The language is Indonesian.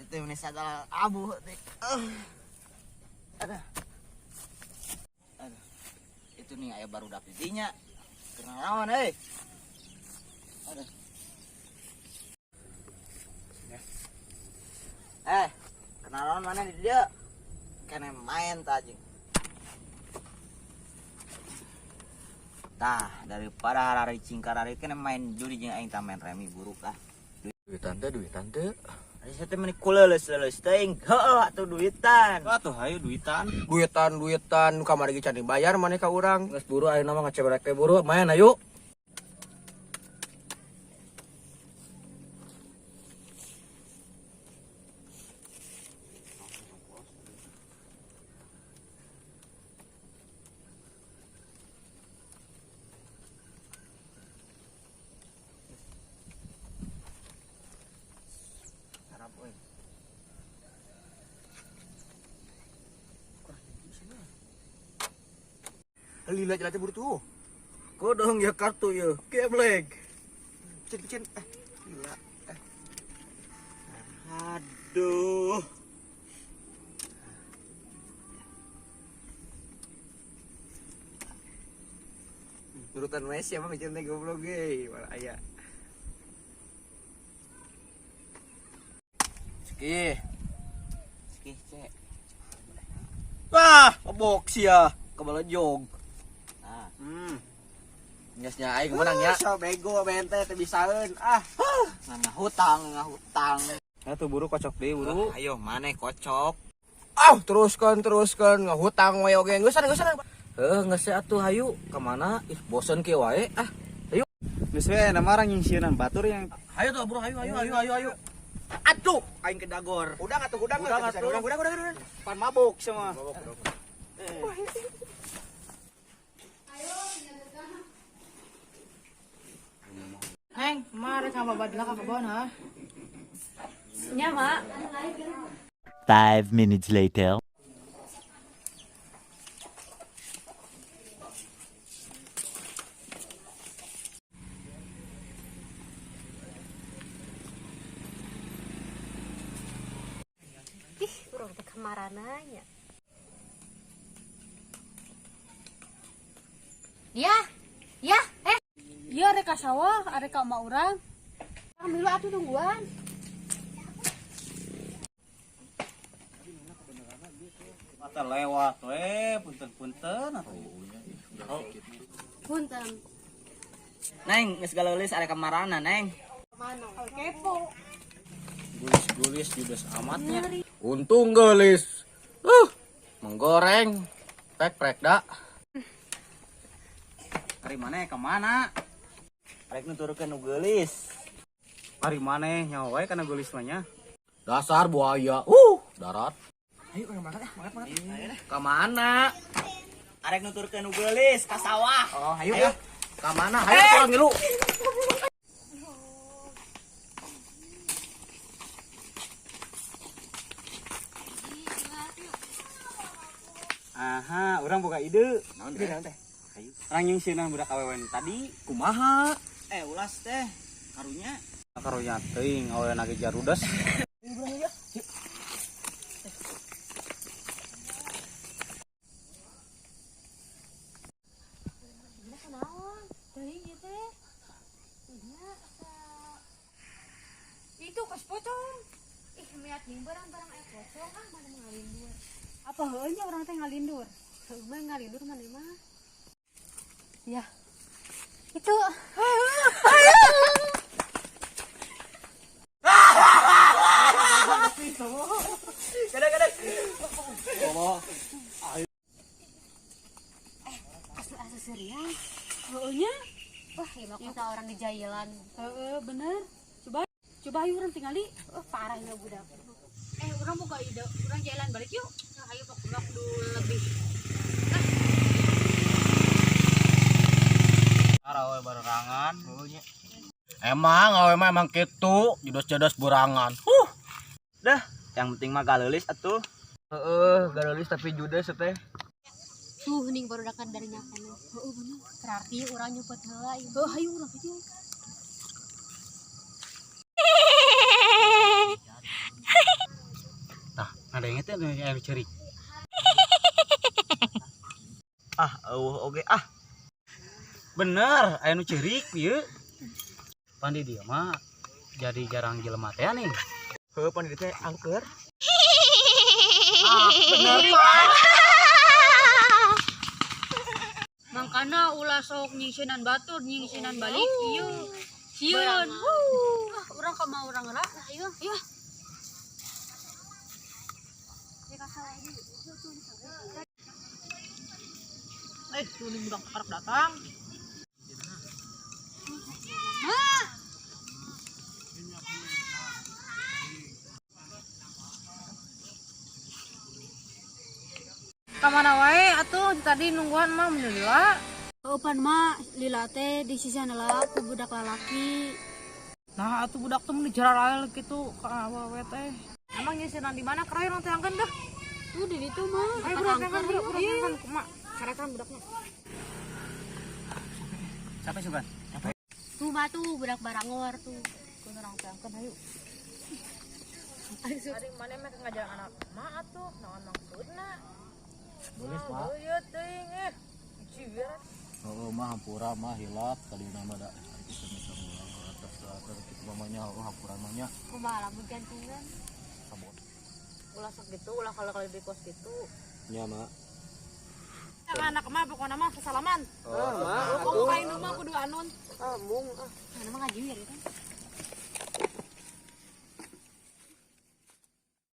Itu ini adalah abu. Ada. Itu nih ayah baru dapet dinya. Kenal lawan Ada. Kenal lawan mana di dia? Kena main tadi. Tah, daripada hari cingkar hari kena main judi jeung aing tah main remi buruk lah. Duitan teh. Ari saya teh meni kuleles teuing. Heueuh atuh duitan. Atuh hayu duitan. Duitan kamari ge can dibayar maneh ka urang. Geus buru ayeuna mah ngacebrek teh buru main ayo. Harap euy. Lila jelate buru tuh. Kodong ya kartu ya. Geblek. Picen. Lila. Aduh. Nurutan Messi apa picen teh goblok ge. Wala aya. Ski, cek. Wah, box ya. Kebala jog. Nah, Ngasnya aing menang ya. so bego bente teh bisaeun. Ngahutang. Atuh buru kocok deui buru. Ayo maneh kocok. Teruskan ngahutang we oge. Geus sana. Geus atuh hayu. Ka mana? Ih, bosen ke wae. Hayu. Geus we namarang nyingsieunan batur yang Hayu tuh buru hayu. Aduh, aing kedagor. Udang. pan mabuk semua. Heng, mari sama badla ka kebon ha. Nya, Mak. 5 minutes later. Urang teh kemarananya. Ya, Iya rek ka sawah, arek ka emak urang. Kamilu atuh tungguan. Mata lewat we punten atuh. Punten. Neng, geus galeulis are kamarana, Neng. Mana? Kepo. Gulis judes amatnya. Untung gelis. Menggoreng. Prek dak. Ari maneh ka mana? Rek nuturkeun nu geulis. Ari maneh nyawa wae kana gulis mah nya. Dasar buaya. Darat. Ayo ka mana? Arek nuturkeun nu geulis ka sawah. Oh, hayu. Ka mana? Hayu pulang ngilu. Aha, urang boga ide. Naon teh? Orang nyingsieunan budak awewen tadi Kumaha? Ulas teh karunya. karunya teuing awewen lagi jarudes. Mana kenaon? Teuing ieu teh. Iya, itu kos pocong. Miat nih barang-barang pocong mana ngalindur. Apa heueuh nya urang teh ngalindur? Heuh mah ngalindur mana mah? Ya. Itu. Asli serius. Heueuh nya? Wah, ieu kota orang di jailan. Heeh, bener. Coba ayo urang tingali. Parah ya budak. Urang boga ide. Urang jalan balik yuk. Ayo pokoknya kudu lebih. Arawe barengan. Emang awe mah emang kitu, jodos-jodos burangan. Dah, yang penting mah galeulis atuh. Garulis tapi judes teh. Tuh ning baru dakan dari nyapana. Heeh bener. Berarti urang nyopot heula ieu. Hayu urang kitu. itu anu cerik. Oke ah. Bener, anu cerik ieu. Pandi dia mah jadi jarang jelema teh nih. Heuh pan teh angker. Mangkana ulah sok nyingsinan batur nyingsinan balik ieu sieun urang ka mau urang heula ieu ieu Tuh nih budak arak datang. Kamana wae atuh tadi nungguan mah menila. Eupan mah lila teh di sisi heula ku budak lalaki. Nah atuh budak teh mun dijaralael kitu ka awewe teh. Emang nyisinan di mana kerayan teh angkeun dah. Tuh di ditu mah Ayo budak angkeun budak angkeun kumaha carekan budaknya. Siapa sugan? tuh mah tuh budak barangor tuh Kun urang teh angkeun hayu. Ari mana mah ngajar anak mah atuh naon maksudna? Boleh, Pak. Ieu teuing cibiran. Oh, mah hampura mah hilap kali nama da. Kita bisa mulai atas kita mamanya hampuran mahnya. kumaha lamun gantungan Ulah sok gitu, ulah kalau di kos gitu. Nya, Mak. Anak mah pokoknya mah kesalaman. Oh, Mak. Kok kain mah kudu anun. mana mah ngajiwir kan